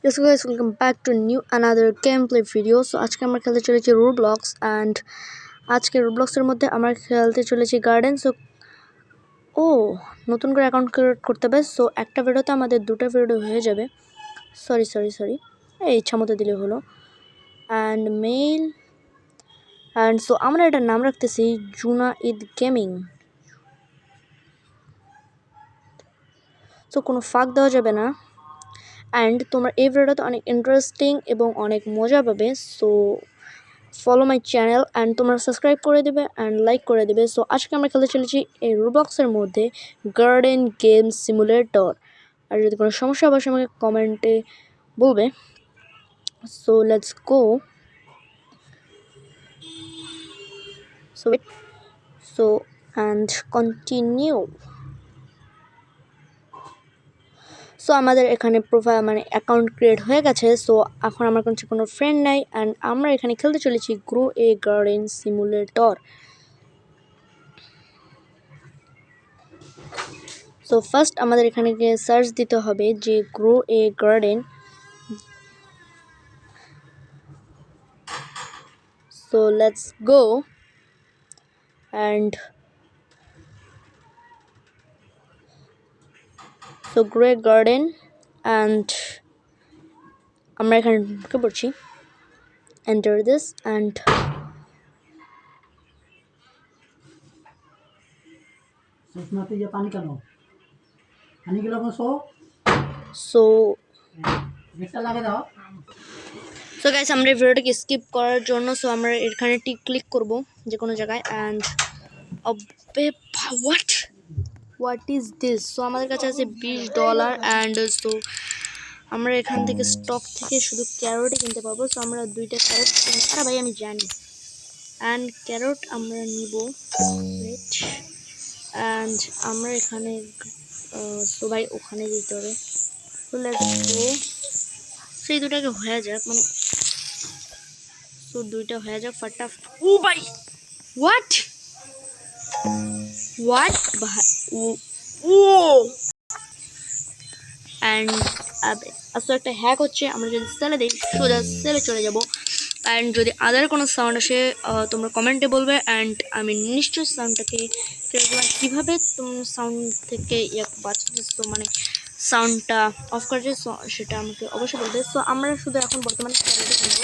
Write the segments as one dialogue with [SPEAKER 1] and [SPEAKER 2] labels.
[SPEAKER 1] Yes guys, welcome back to new another gameplay video. So আজকে আমরা খেলতে চলেছি Roblox and আজকে Roblox এর মধ্যে আমরা খেলতে চলেছি গার্ডেন। সো নতুন করে অ্যাকাউন্ট ক্রিয়েট করতে হবে। সো একটা ভিডিওতে আমাদের দুটো ভিডিও হয়ে যাবে। সরি এই ইচ্ছা মতো দিলে হলো। অ্যান্ড মেইল অ্যান্ড সো আমরা এটার নাম রাখতেছি জুনাইদ গেমিং। সো কোনো ফাঁক দেওয়া যাবে না। অ্যান্ড তোমরা এই ভিডিওটা অনেক ইন্টারেস্টিং এবং অনেক মজা পাবে। So follow my channel and তোমরা সাবস্ক্রাইব করে দেবে অ্যান্ড লাইক করে দেবে। সো আজকে আমরা খেলতে চলেছি এই রোবলক্সের মধ্যে গার্ডেন গেম সিমুলেটর। আর যদি কোনো সমস্যা অবশ্যই আমাকে কমেন্টে বলবে। So let's go. So and continue. So আমাদের এখানে প্রোফাইল মানে অ্যাকাউন্ট ক্রিয়েট হয়ে গেছে। সো এখন আমার কাছে কোনো ফ্রেন্ড নাই অ্যান্ড আমরা এখানে খেলতে চলেছি grow a garden simulator. So first আমাদের এখানে গিয়ে সার্চ দিতে হবে যে grow a garden. So let's go and so grow a garden and আমরা এখানে ঢুকে পড়ছি। Enter this and so guys আমরা ভিডিওটাকে স্কিপ করার জন্য আমরা এখানে ক্লিক করব যে কোনো জায়গায় and what is this. So আমাদের কাছে আছে $20 অ্যান্ড সো আমরা এখান থেকে স্টক থেকে শুধু ক্যারোটই কিনতে পারবো। সো আমরা 2টা ক্যারোট আরে ভাই আমি জানি অ্যান্ড ক্যারোট আমরা নিব অ্যান্ড আমরা এখানে সো ভাই ওখানে যেতে হবে। তো লেটস গো। সেই দুটাকে হয়ে যাক মানে সো 2টা হয়ে যাক ফটাফট। ও ভাই হোয়াট ভাই ও অ্যান্ড আসলে একটা হ্যাক হচ্ছে। আমরা যদি সেলে দিই সোজা সেলে চলে যাব। অ্যান্ড যদি আদার কোনো সাউন্ড আসে তোমরা কমেন্টে বলবে অ্যান্ড আমি নিশ্চয়ই সাউন্ডটাকে কীভাবে তুমি সাউন্ড থেকে বাঁচাচ্ছো মানে সাউন্ডটা অফ করেছে সেটা আমাকে অবশ্যই বলবে। সো আমরা শুধু এখন বর্তমানে ক্যারোটে কিনবো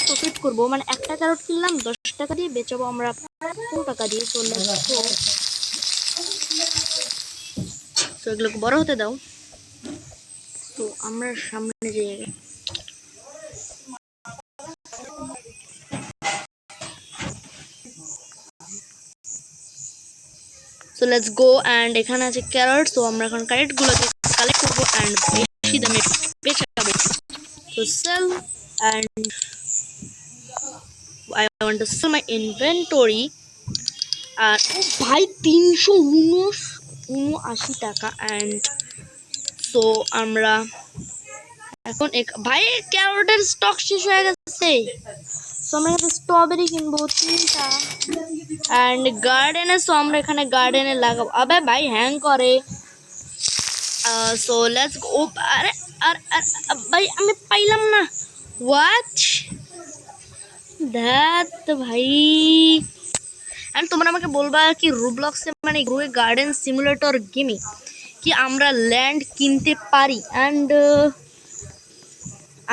[SPEAKER 1] প্রফিট করবো মানে একটা ক্যারোট কিনলাম 10 টাকা দিয়ে, বেচাবো আমরা 15 টাকা দিয়ে। তো এগুলোকে বড় হতে দাও। তো আমরা সামনে যে সো লেটস গো অ্যান্ড এখানে আছে ক্যারট। সো আমরা এখন ক্যারটগুলোকে কালেক্ট করবো অ্যান্ড বেশি দামে বেচাবো। তো sell and I want to sell my inventory. আর ও ভাই 379 টাকা অ্যান্ড সো আমরা এখন ভাই ক্যারটের স্টক শেষ হয়ে গেছে। সো আমরা এখানে স্ট্রবেরি কিনবো 3টা অ্যান্ড গার্ডেনে সো আমরা এখানে গার্ডেনে লাগাবো। আবে ভাই হ্যাং করে। সো লেটস গো। আরে ভাই আমি পাইলাম না হোয়াট দ্যাট ভাই। অ্যান্ড তোমরা আমাকে বলবা কি রোবলক্সে মানে গ্রো এ গার্ডেন সিমুলেটর গেমে কি আমরা ল্যান্ড কিনতে পারি। অ্যান্ড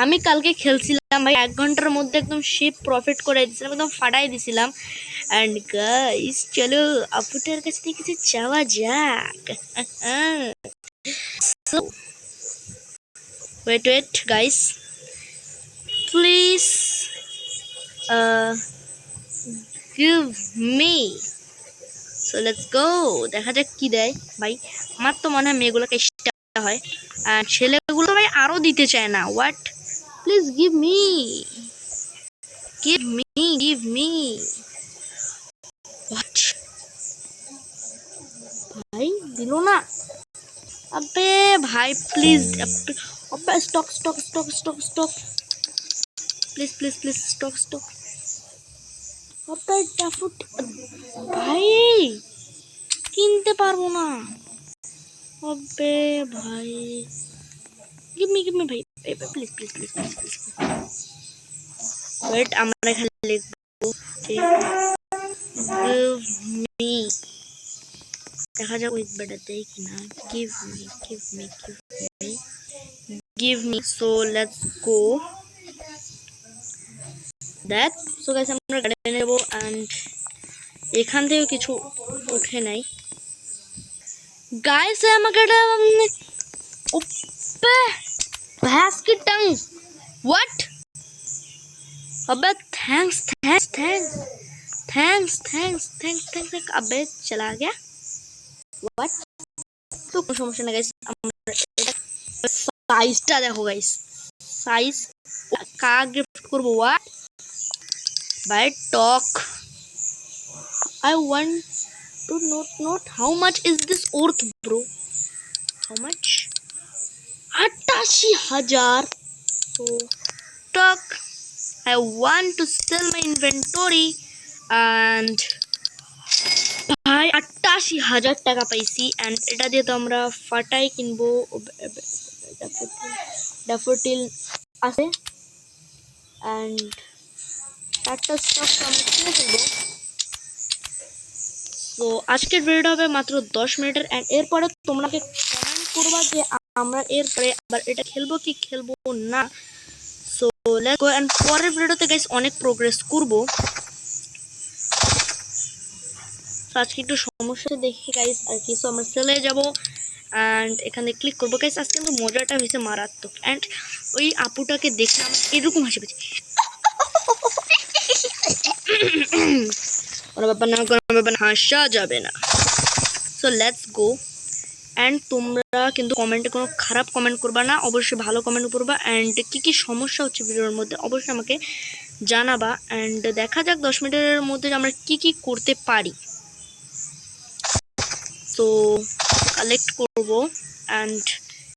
[SPEAKER 1] আমি কালকে খেলছিলাম ভাই 1 ঘন্টার মধ্যে একদম শিপ প্রফিট করে দিয়েছিলাম, একদম ফাটাই দিয়েছিলাম। অ্যান্ড গাইস চলো আপুটার কাছ থেকে কিছু চাওয়া যাক। So wait guys please give me. So let's go. দেখা যাক কি দেয় ভাই। আমার তো মনে হয় মেয়েগুলোকে ইষ্ট হয় আর ছেলেগুলো ভাই আরো দিতে চায় না। What please give me what ভাই দিল না। আবে ভাই প্লিজ স্টক প্লিজ স্টক ভাই কিনতে পারবো না। আবে ভাই গিভ মি মি ভাই, please please please please please wait, আমরা এখানে লিখবো গিভ মি, দেখা যাক উইথ বেটার দেয় কিনা। Give me give me give me give me. So let's go that. So guys আমরা গার্ডেনে যাবো অ্যান্ড এখান থেকে কিছু উঠে নাই गाइस। আমাকে এটা ওপে भैंस की टंग व्हाट। अबे thanks thanks thanks thanks thanks thanks thanks अबे चला गया व्हाट। तो কোনো সমস্যা না गाइस, আমরা এটা সাইজটা দেখো गाइस, সাইজ কা গিফট করব what by talk. I want to not how much is this earth bro, how much 88,000। so talk, I want to sell my inventory and ভাই 88,000 টাকা পাইছি অ্যান্ড এটা দিয়ে তো আমরা ফাটাই কিনবো। ড্যাফোডিল আছে অ্যান্ড চারটা স্টক আমরা কিনে ফেলবো। তো আজকের ভিডিওটা হবে মাত্র 10 মিনিটের অ্যান্ড এরপরে তোমরাকে কমেন্ট করবা যে আমরা এরপরে আবার এটা খেলবো কি খেলবো না। সো লেটস গো অ্যান্ড পরের ভিডিওতে গাইস অনেক প্রোগ্রেস করবো। তো আজকে একটু সমস্যা দেখি গাইস আর কি। সো আমরা চলে যাবো অ্যান্ড এখানে ক্লিক করবো গাইস। আজকে কিন্তু মজাটা হয়েছে মারাত্মক অ্যান্ড ওই আপুটাকে দেখে আমার এরকম হাসি পেয়েছে। কোনো ব্যাপার না, কোনো ব্যাপার না, হাসা যাবে না। সো লেটস গো অ্যান্ড তোমরা কিন্তু কমেন্টে কোনো খারাপ কমেন্ট করবা না, অবশ্যই ভালো কমেন্ট করবা অ্যান্ড কী কী সমস্যা হচ্ছে ভিডিওর মধ্যে অবশ্যই আমাকে জানাবা অ্যান্ড দেখা যাক 10 মিনিটের মধ্যে আমরা কী কী করতে পারি। তো কালেক্ট করবো অ্যান্ড